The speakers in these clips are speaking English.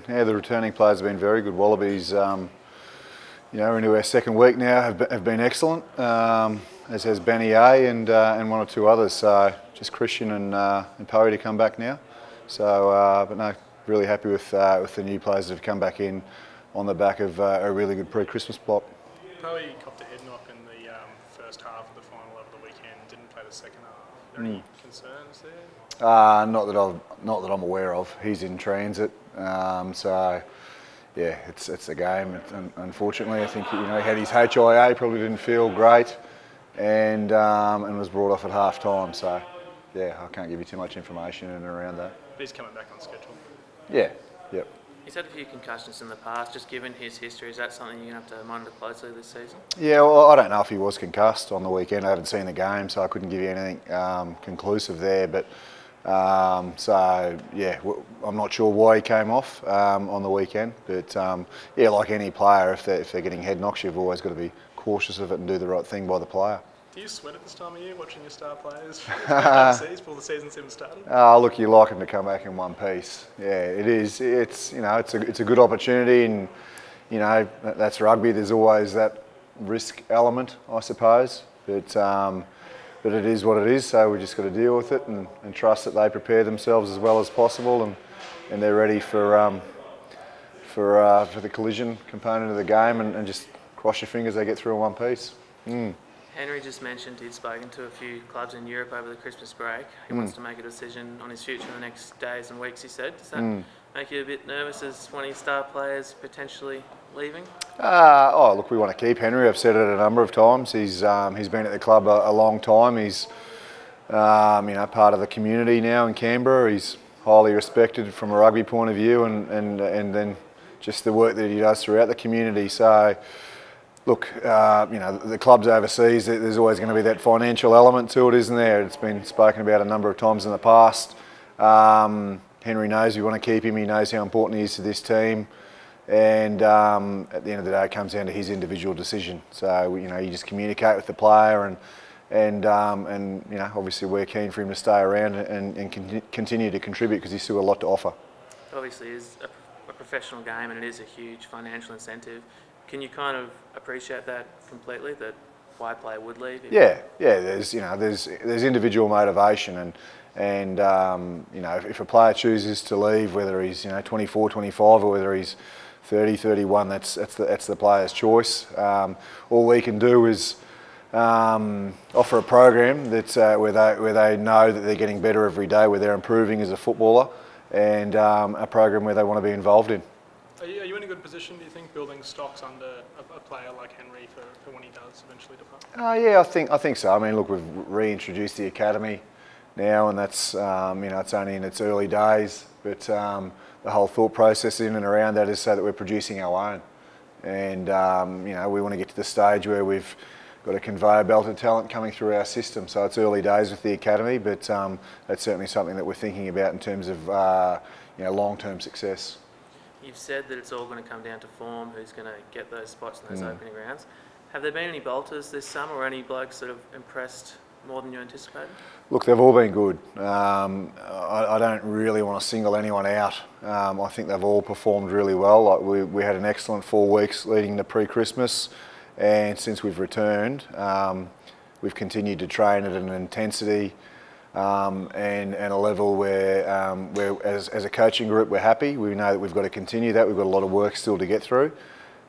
Yeah, the returning players have been very good. Wallabies, you know, into our second week now, have been excellent, as has Benny A and one or two others. So just Christian and Poe to come back now. So, but no, really happy with the new players that have come back in on the back of a really good pre-Christmas block. Poe copped a head knock in the first half of the final over the weekend. Didn't play the second half. Are there any concerns there? Not that I'm aware of. He's in transit, so. Yeah, it's a game. Unfortunately, I think he had his HIA, probably didn't feel great, and was brought off at half time. So, yeah, I can't give you too much information in and around that. But he's coming back on schedule. Yeah, yep. He's had a few concussions in the past. Just given his history, is that something you're going to have to monitor closely this season? Yeah, well, I don't know if he was concussed on the weekend. I haven't seen the game, so I couldn't give you anything conclusive there. But so yeah, I'm not sure why he came off on the weekend, but yeah, like any player, if they're getting head knocks, you've always got to be cautious of it and do the right thing by the player. Do you sweat at this time of year watching your star players before the season's even started? Look, you like them to come back in one piece. Yeah, it is. It's it's a good opportunity, and that's rugby. There's always that risk element, I suppose, but it is what it is, so we just got to deal with it and trust that they prepare themselves as well as possible, and they're ready for the collision component of the game, and just cross your fingers they get through in one piece. Henry just mentioned he'd spoken to a few clubs in Europe over the Christmas break. He wants to make a decision on his future in the next days and weeks, he said. Does that make you a bit nervous as one of your star players potentially leaving? Oh, look, we want to keep Henry. I've said it a number of times. He's been at the club a long time. He's part of the community now in Canberra. He's highly respected from a rugby point of view, and then just the work that he does throughout the community. So, look, the clubs overseas, there's always going to be that financial element to it, isn't there? It's been spoken about a number of times in the past. Henry knows we want to keep him. He knows how important he is to this team. And at the end of the day, it comes down to his individual decision. So you just communicate with the player, and obviously we're keen for him to stay around and continue to contribute because he's still got a lot to offer. Obviously, it's a professional game, and it is a huge financial incentive. Can you kind of appreciate that completely? That why a player would leave? Yeah. There's individual motivation, and if a player chooses to leave, whether he's 24, 25, or whether he's 30, 31, that's the player's choice. All we can do is offer a program that's where they know that they're getting better every day, where they're improving as a footballer, and a program where they want to be involved in. Are you in a good position, do you think, building stocks under a player like Henry for when he does eventually depart? Yeah, I think so. I mean, look, we've reintroduced the academy now, and that's it's only in its early days, but the whole thought process in and around that is so that we're producing our own, and we want to get to the stage where we've got a conveyor belt of talent coming through our system. So it's early days with the academy, but that's certainly something that we're thinking about in terms of long-term success. You've said that it's all going to come down to form, who's going to get those spots in those opening rounds. Have there been any bolters this summer, or any blokes that have impressed more than you anticipated? Look, they've all been good. I don't really want to single anyone out. I think they've all performed really well. Like we had an excellent 4 weeks leading to pre-Christmas, and since we've returned, we've continued to train at an intensity and a level where as a coaching group we're happy. We know that we've got to continue that. We've got a lot of work still to get through,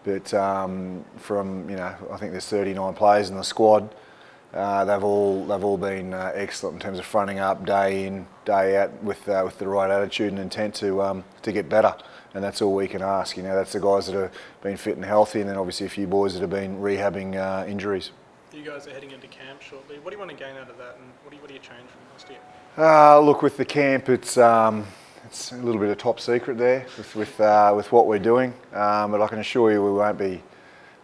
but I think there's 39 players in the squad. They've all been excellent in terms of fronting up day in, day out with the right attitude and intent to get better, and that's all we can ask. That's the guys that have been fit and healthy, and then obviously a few boys that have been rehabbing injuries. You guys are heading into camp shortly. What do you want to gain out of that, and what do you change from last year? Look, with the camp, it's a little bit of top secret there with what we're doing, but I can assure you we won't be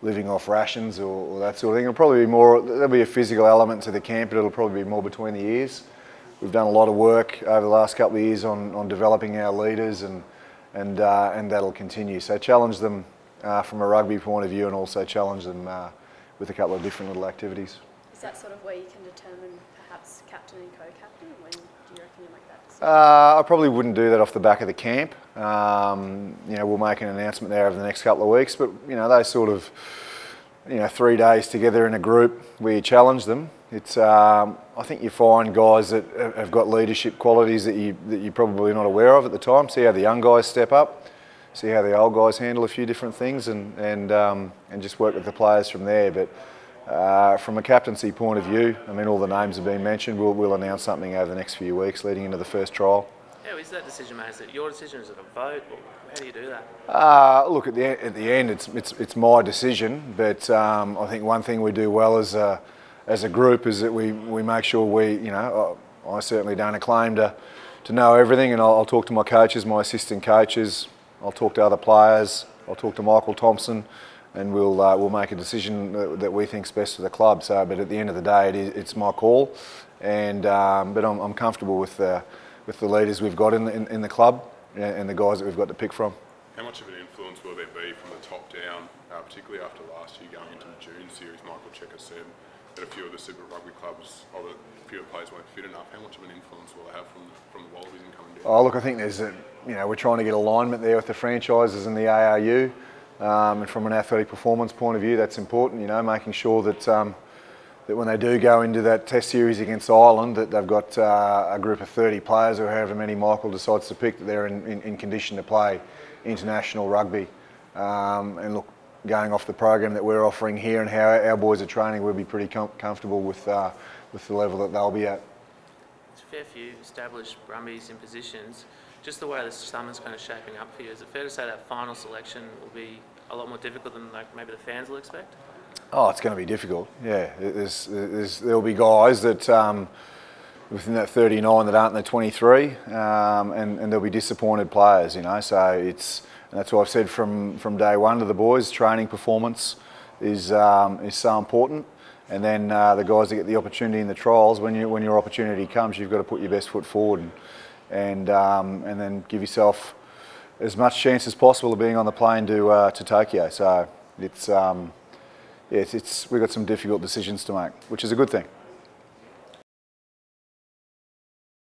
living off rations or that sort of thing. It'll probably be more. There'll be a physical element to the camp, but it'll probably be more between the ears. We've done a lot of work over the last couple of years on developing our leaders, and that'll continue. So challenge them from a rugby point of view, and also challenge them with a couple of different little activities. Is that sort of where you can determine perhaps captain and co-captain? When do you reckon you make that I probably wouldn't do that off the back of the camp. We'll make an announcement there over the next couple of weeks, but those sort of 3 days together in a group where you challenge them, it's I think you find guys that have got leadership qualities that you're probably not aware of at the time. See how the young guys step up, see how the old guys handle a few different things, and just work with the players from there. But from a captaincy point of view, I mean, all the names have been mentioned. We'll announce something over the next few weeks leading into the first trial. How is that decision made? Is it your decision? Is it a vote? Or how do you do that? Look, at the end, it's my decision. But I think one thing we do well as a group is that we make sure I certainly don't claim to know everything, and I'll talk to my coaches, my assistant coaches. I'll talk to other players. I'll talk to Michael Thompson, and we'll make a decision that we think's best for the club. So, but at the end of the day, it's my call, and but I'm comfortable with the leaders we've got in the club and the guys that we've got to pick from. How much of an influence will there be from the top down, particularly after last year going into the June series? Michael Checker said that a few of the Super Rugby clubs, or that a few of the players weren't fit enough. How much of an influence will it have from the Wallabies in coming down? Oh, look, I think there's we're trying to get alignment there with the franchises and the ARU, and from an athletic performance point of view, that's important. Making sure that that when they do go into that Test series against Ireland, that they've got a group of 30 players or however many Michael decides to pick, that they're in condition to play international rugby. And look, going off the program that we're offering here and how our boys are training, we'll be pretty comfortable with the level that they'll be at. There's a fair few established Brumbies in positions. Just the way the summer's kind of shaping up for you, is it fair to say that final selection will be a lot more difficult than maybe the fans will expect? Oh, it's going to be difficult. Yeah, there'll be guys that within that 39 that aren't in the 23, and there'll be disappointed players. So and that's why I've said from day one to the boys, training performance is so important. And then the guys that get the opportunity in the trials, when your opportunity comes, you've got to put your best foot forward and then give yourself as much chance as possible of being on the plane to Tokyo. So we've got some difficult decisions to make, which is a good thing.